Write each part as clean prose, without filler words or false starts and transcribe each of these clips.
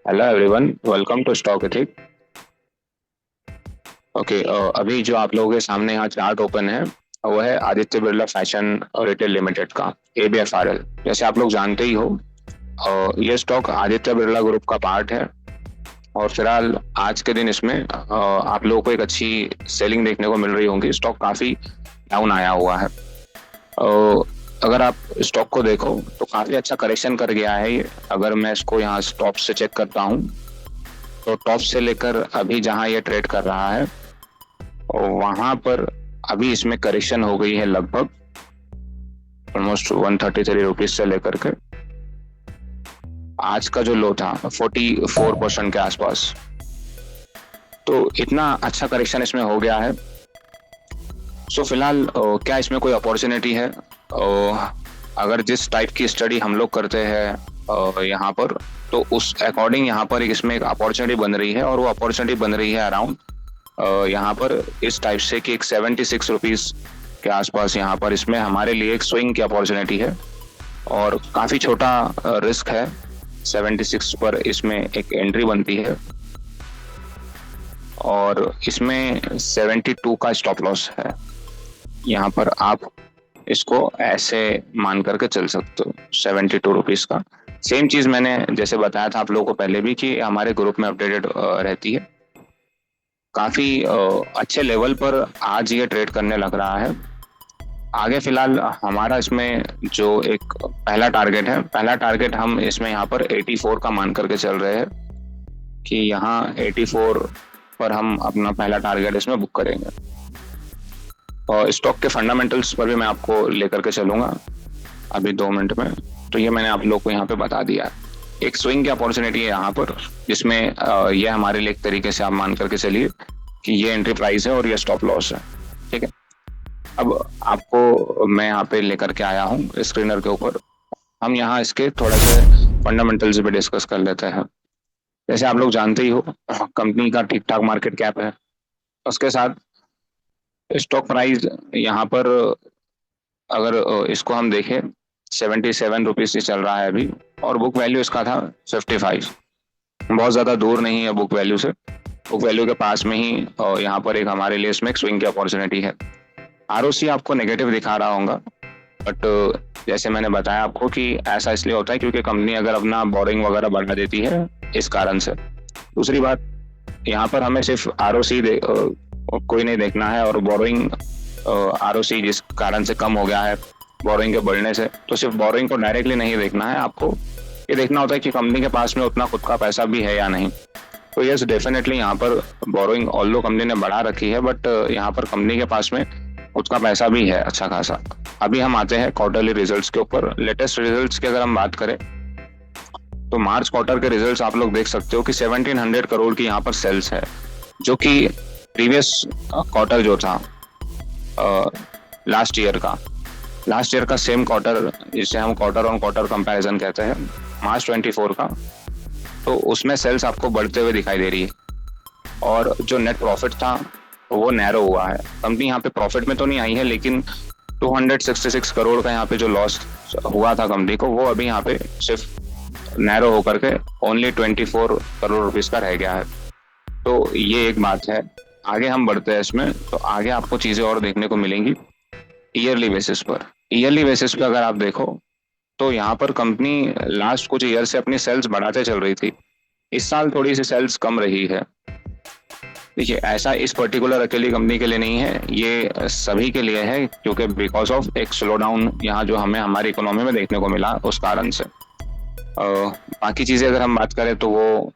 Hello everyone, welcome to Stock Ethic. Okay, अभी जो आप लोगों के सामने यहाँ चार्ट ओपन है वो है Aditya Birla fashion retail limited का ABFRL। जैसे आप लोग जानते ही हो, ये स्टॉक आदित्य बिरला ग्रुप का पार्ट है। और फिलहाल आज के दिन इसमें आप लोगों को एक अच्छी सेलिंग देखने को मिल रही होगी। स्टॉक काफी डाउन आया हुआ है। अगर आप स्टॉक को देखो तो काफी अच्छा करेक्शन कर गया है ये। अगर मैं इसको यहाँ टॉप से चेक करता हूँ तो टॉप से लेकर अभी जहां ये ट्रेड कर रहा है वहां पर अभी इसमें करेक्शन हो गई है लगभग ऑलमोस्ट 133 रुपीज से लेकर के आज का जो लो था 44% के आसपास। तो इतना अच्छा करेक्शन इसमें हो गया है। सो फिलहाल क्या इसमें कोई अपॉर्चुनिटी है? अगर जिस टाइप की स्टडी हम लोग करते हैं यहाँ पर, तो उस अकॉर्डिंग यहाँ पर इसमें एक अपॉर्चुनिटी बन रही है। और वो अपॉर्चुनिटी बन रही है अराउंड यहाँ पर इस टाइप से कि एक 76 रुपीज के आसपास यहाँ पर इसमें हमारे लिए एक स्विंग की अपॉर्चुनिटी है। और काफी छोटा रिस्क है। 76 पर इसमें एक एंट्री बनती है और इसमें 72 का स्टॉप लॉस है। यहाँ पर आप इसको ऐसे मान करके चल सकते हो 72 रुपीज का। सेम चीज मैंने जैसे बताया था आप लोगों को पहले भी कि हमारे ग्रुप में अपडेटेड रहती है। काफी अच्छे लेवल पर आज ये ट्रेड करने लग रहा है। आगे फिलहाल हमारा इसमें जो एक पहला टारगेट हम इसमें यहाँ पर 84 का मान करके चल रहे हैं कि यहाँ 84 पर हम अपना पहला टारगेट इसमें बुक करेंगे। और स्टॉक के फंडामेंटल्स पर भी मैं आपको लेकर के चलूंगा अभी 2 मिनट में। तो ये मैंने आप लोग को यहाँ पे बता दिया। एक स्विंग की अपॉर्चुनिटी है यहाँ पर जिसमें ये हमारे लिए एक तरीके से आप मान करके चलिए कि ये एंट्री प्राइस है और ये स्टॉप लॉस है। ठीक है, अब आपको मैं यहाँ पे लेकर के आया हूँ स्क्रीनर के ऊपर। हम यहाँ इसके थोड़ा से फंडामेंटल्स पे डिस्कस कर लेते हैं। जैसे आप लोग जानते ही हो, कंपनी का ठीक ठाक मार्केट कैप है। उसके साथ स्टॉक प्राइस यहाँ पर अगर इसको हम देखें 77 रुपीज से चल रहा है अभी। और बुक वैल्यू इसका था 55। बहुत ज्यादा दूर नहीं है बुक वैल्यू से। बुक वैल्यू के पास में ही यहाँ पर एक हमारे लिए इसमें एक स्विंग की अपॉर्चुनिटी है। ROC आपको नेगेटिव दिखा रहा होगा, बट जैसे मैंने बताया आपको कि ऐसा इसलिए होता है क्योंकि कंपनी अगर अपना बोरिंग वगैरह बढ़ा देती है इस कारण से। दूसरी बात, यहाँ पर हमें सिर्फ ROC कोई नहीं देखना है। और बोरिंग ROC जिस कारण से कम हो गया है बोरिंग के बढ़ने से, तो सिर्फ बोरिंग को डायरेक्टली नहीं देखना है आपको। ये देखना होता है कि कंपनी के पास में उतना खुद का पैसा भी है या नहीं। तो यस, डेफिनेटली यहाँ पर बोरिंग ऑल्दो कंपनी ने बढ़ा रखी है, बट यहाँ पर कंपनी के पास में खुद का पैसा भी है अच्छा खासा। अभी हम आते हैं क्वार्टरली रिजल्ट्स के ऊपर। लेटेस्ट रिजल्ट्स की अगर हम बात करें तो मार्च क्वार्टर के रिजल्ट्स आप लोग देख सकते हो कि 1700 करोड़ की यहाँ पर सेल्स है, जो कि प्रीवियस क्वार्टर जो था लास्ट ईयर का सेम क्वार्टर, जिसे हम क्वार्टर ऑन क्वार्टर कंपैरिजन कहते हैं, मार्च 24 का, तो उसमें सेल्स आपको बढ़ते हुए दिखाई दे रही है। और जो नेट प्रॉफिट था वो नैरो हुआ है। कंपनी यहाँ पे प्रॉफिट में तो नहीं आई है, लेकिन 266 करोड़ का यहाँ पे जो लॉस हुआ था कंपनी को, वो अभी यहाँ पे सिर्फ नैरो होकर के ओनली 24 करोड़ रुपीज का रह गया है। तो ये एक बात है। आगे हम बढ़ते हैं इसमें, तो आगे आपको चीजें और देखने को मिलेंगी ईयरली बेसिस पर। ईयरली बेसिस पे अगर आप देखो तो यहाँ पर कंपनी लास्ट कुछ ईयर से अपनी सेल्स बढ़ाते चल रही थी। इस साल थोड़ी सी सेल्स कम रही है। देखिए, ऐसा इस पर्टिकुलर अकेली कंपनी के लिए नहीं है, ये सभी के लिए है, क्योंकि बिकॉज ऑफ एक स्लो डाउन यहाँ जो हमें हमारी इकोनॉमी में देखने को मिला उस कारण से। बाकी चीजें अगर हम बात करें तो वो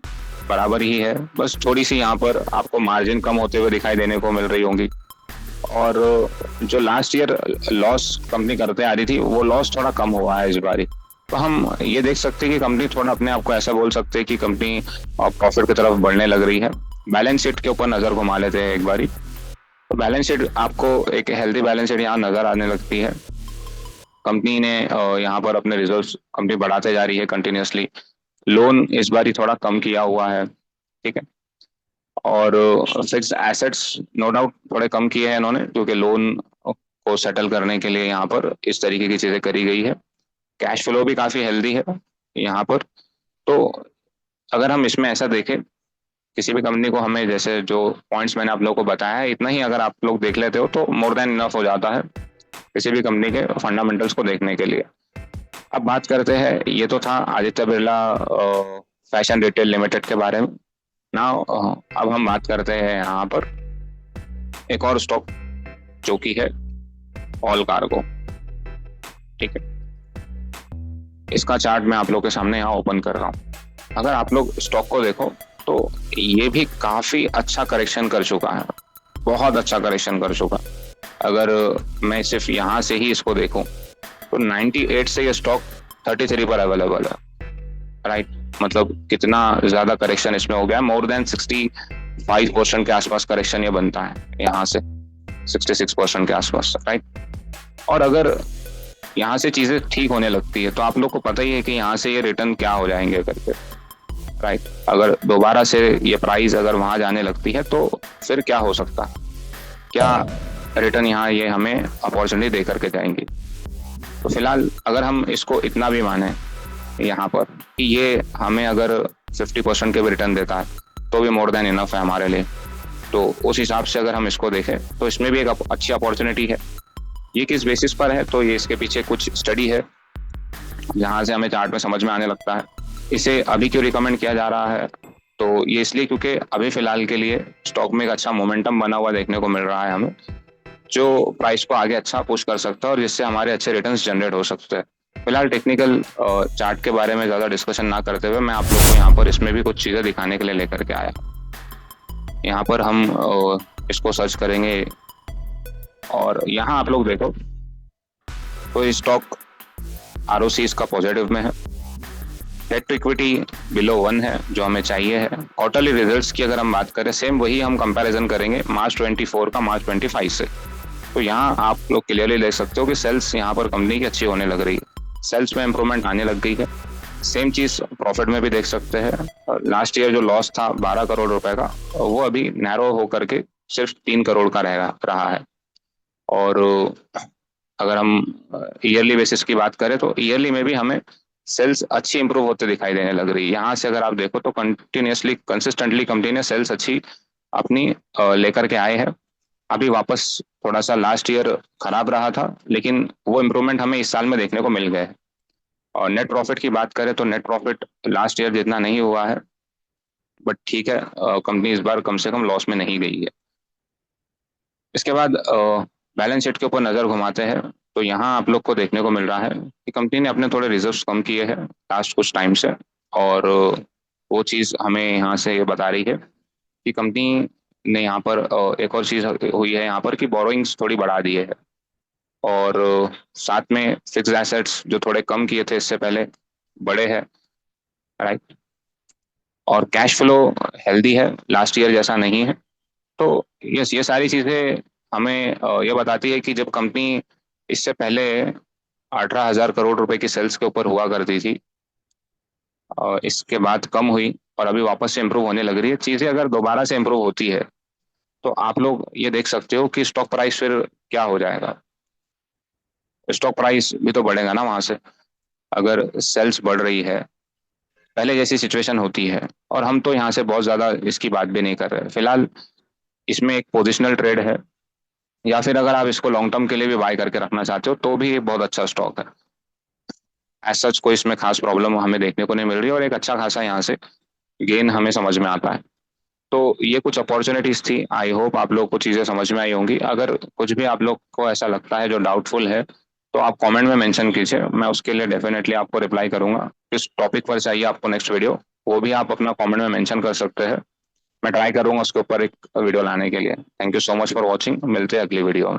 बराबर ही है, बस थोड़ी सी यहाँ पर आपको मार्जिन कम होते हुए दिखाई देने को मिल रही होंगी। और जो लास्ट ईयर लॉस कंपनी करते आ रही थी वो लॉस थोड़ा कम हुआ है इस बारी। तो हम ये देख सकते हैं कि कंपनी थोड़ा अपने आप को ऐसा बोल सकते हैं कि कंपनी प्रॉफिट की तरफ बढ़ने लग रही है। बैलेंस शीट के ऊपर नजर घुमा लेते हैं एक बारी। तो बैलेंस शीट आपको एक हेल्दी बैलेंस शीट यहाँ नजर आने लगती है। कंपनी ने यहाँ पर अपने रिजर्व्स कंपनी बढ़ाते जा रही है कंटिन्यूअसली। लोन इस बारी थोड़ा कम किया हुआ है, ठीक है। और फिक्स्ड एसेट्स नो डाउट थोड़े कम किए हैं इन्होंने, क्योंकि लोन को सेटल करने के लिए यहाँ पर इस तरीके की चीजें करी गई है। कैश फ्लो भी काफी हेल्दी है यहाँ पर। तो अगर हम इसमें ऐसा देखें, किसी भी कंपनी को हमें जैसे जो पॉइंट्स मैंने आप लोगों को बताया है, इतना ही अगर आप लोग देख लेते हो तो मोर देन इनफ हो जाता है किसी भी कंपनी के फंडामेंटल्स को देखने के लिए। अब बात करते हैं, ये तो था Aditya Birla fashion retail limited के बारे में ना। अब हम बात करते हैं यहाँ पर एक और स्टॉक जो कि है ऑल कार्गो। ठीक है, इसका चार्ट मैं आप लोग के सामने यहाँ ओपन कर रहा हूँ। अगर आप लोग स्टॉक को देखो तो ये भी काफी अच्छा करेक्शन कर चुका है, बहुत अच्छा करेक्शन कर चुका। अगर मैं सिर्फ यहाँ से ही इसको देखूं तो 98 से ये स्टॉक 33 पर अवेलेबल है। राइट, मतलब कितना ज्यादा करेक्शन इसमें हो गया, मोर देन 65% के आसपास करेक्शन ये बनता है यहाँ से, 66% के आसपास। राइट, और अगर यहाँ से चीजें ठीक होने लगती है तो आप लोग को पता ही है कि यहाँ से ये रिटर्न क्या हो जाएंगे करके। राइट, अगर दोबारा से ये प्राइस अगर वहां जाने लगती है तो फिर क्या हो सकता है, क्या रिटर्न यहाँ ये हमें अपॉर्चुनिटी दे करके जाएंगी। तो फिलहाल अगर हम इसको इतना भी माने यहाँ पर कि ये हमें अगर 50% के भी रिटर्न देता है तो भी मोर देन इनफ है हमारे लिए, तो उस हिसाब से अगर हम इसको देखें तो इसमें भी एक अच्छी अपॉर्चुनिटी है। ये किस बेसिस पर है, तो ये इसके पीछे कुछ स्टडी है जहाँ से हमें चार्ट में समझ में आने लगता है। इसे अभी क्यों रिकमेंड किया जा रहा है, तो ये इसलिए क्योंकि अभी फिलहाल के लिए स्टॉक में एक अच्छा मोमेंटम बना हुआ देखने को मिल रहा है हमें, जो प्राइस को आगे अच्छा पुश कर सकता है और जिससे हमारे अच्छे रिटर्न्स जनरेट हो सकते हैं। फिलहाल टेक्निकल चार्ट के बारे में ज़्यादा डिस्कशन ना करते हुए मैं आप लोग को यहाँ पर इसमें भी कुछ चीज़ें दिखाने के लिए लेकर के आया। यहाँ पर हम इसको सर्च करेंगे और यहाँ आप लोग देखो तो ये स्टॉक ROC इसका पॉजिटिव में है, डेट टू इक्विटी बिलो 1 है जो हमें चाहिए है। क्वार्टरली रिजल्ट्स की अगर हम बात करें, सेम वही हम कंपैरिजन करेंगे मार्च 24 का मार्च 25 से, तो यहाँ आप लोग क्लियरली देख सकते हो कि सेल्स यहाँ पर कंपनी की अच्छी होने लग रही है, सेल्स में इंप्रूवमेंट आने लग गई है। सेम चीज प्रॉफिट में भी देख सकते हैं। लास्ट ईयर जो लॉस था 12 करोड़ रुपए का, वो अभी नैरो होकर के सिर्फ 3 करोड़ का रहा है। और अगर हम ईयरली बेसिस की बात करें तो ईयरली में भी हमें सेल्स अच्छी इंप्रूव होते दिखाई देने लग रही है। यहाँ से अगर आप देखो तो कंटिन्यूसली कंसिस्टेंटली कंपनी ने सेल्स अच्छी अपनी लेकर के आए हैं। अभी वापस थोड़ा सा लास्ट ईयर खराब रहा था, लेकिन वो इम्प्रूवमेंट हमें इस साल में देखने को मिल गए। और नेट प्रॉफिट की बात करें तो नेट प्रॉफिट लास्ट ईयर जितना नहीं हुआ है, बट ठीक है, कंपनी इस बार कम से कम लॉस में नहीं गई है। इसके बाद बैलेंस शीट के ऊपर नजर घुमाते हैं तो यहाँ आप लोग को देखने को मिल रहा है कि कंपनी ने अपने थोड़े रिजर्व्स कम किए हैं लास्ट कुछ टाइम से, और वो चीज़ हमें यहाँ से ये बता रही है कि कंपनी ने यहाँ पर एक और चीज़ हुई है यहाँ पर कि बोरोइंग्स थोड़ी बढ़ा दी है, और साथ में फिक्स्ड एसेट्स जो थोड़े कम किए थे इससे पहले बड़े हैं। राइट, और कैश फ्लो हेल्दी है, लास्ट ईयर जैसा नहीं है। तो ये सारी चीज़ें हमें ये बताती है कि जब कंपनी इससे पहले 18,000 करोड़ रुपए की सेल्स के ऊपर हुआ करती थी, इसके बाद कम हुई और अभी वापस से इम्प्रूव होने लग रही है। चीज़ें अगर दोबारा से इम्प्रूव होती है तो आप लोग ये देख सकते हो कि स्टॉक प्राइस फिर क्या हो जाएगा। स्टॉक प्राइस भी तो बढ़ेगा ना वहां से, अगर सेल्स बढ़ रही है, पहले जैसी सिचुएशन होती है। और हम तो यहाँ से बहुत ज़्यादा इसकी बात भी नहीं कर रहे फिलहाल, इसमें एक पोजिशनल ट्रेड है, या फिर अगर आप इसको लॉन्ग टर्म के लिए भी बाय करके रखना चाहते हो तो भी एक बहुत अच्छा स्टॉक है। एज सच कोई इसमें खास प्रॉब्लम हमें देखने को नहीं मिल रही और एक अच्छा खासा यहाँ से गेन हमें समझ में आता है। तो ये कुछ अपॉर्चुनिटीज थी, आई होप आप लोग को चीज़ें समझ में आई होंगी। अगर कुछ भी आप लोग को ऐसा लगता है जो डाउटफुल है तो आप कमेंट में मेंशन कीजिए, मैं उसके लिए डेफिनेटली आपको रिप्लाई करूंगा। किस टॉपिक पर चाहिए आपको नेक्स्ट वीडियो, वो भी आप अपना कमेंट में मेंशन कर सकते हैं, मैं ट्राई करूंगा उसके ऊपर एक वीडियो लाने के लिए। Thank you so much for watching, मिलते हैं अगली वीडियो में।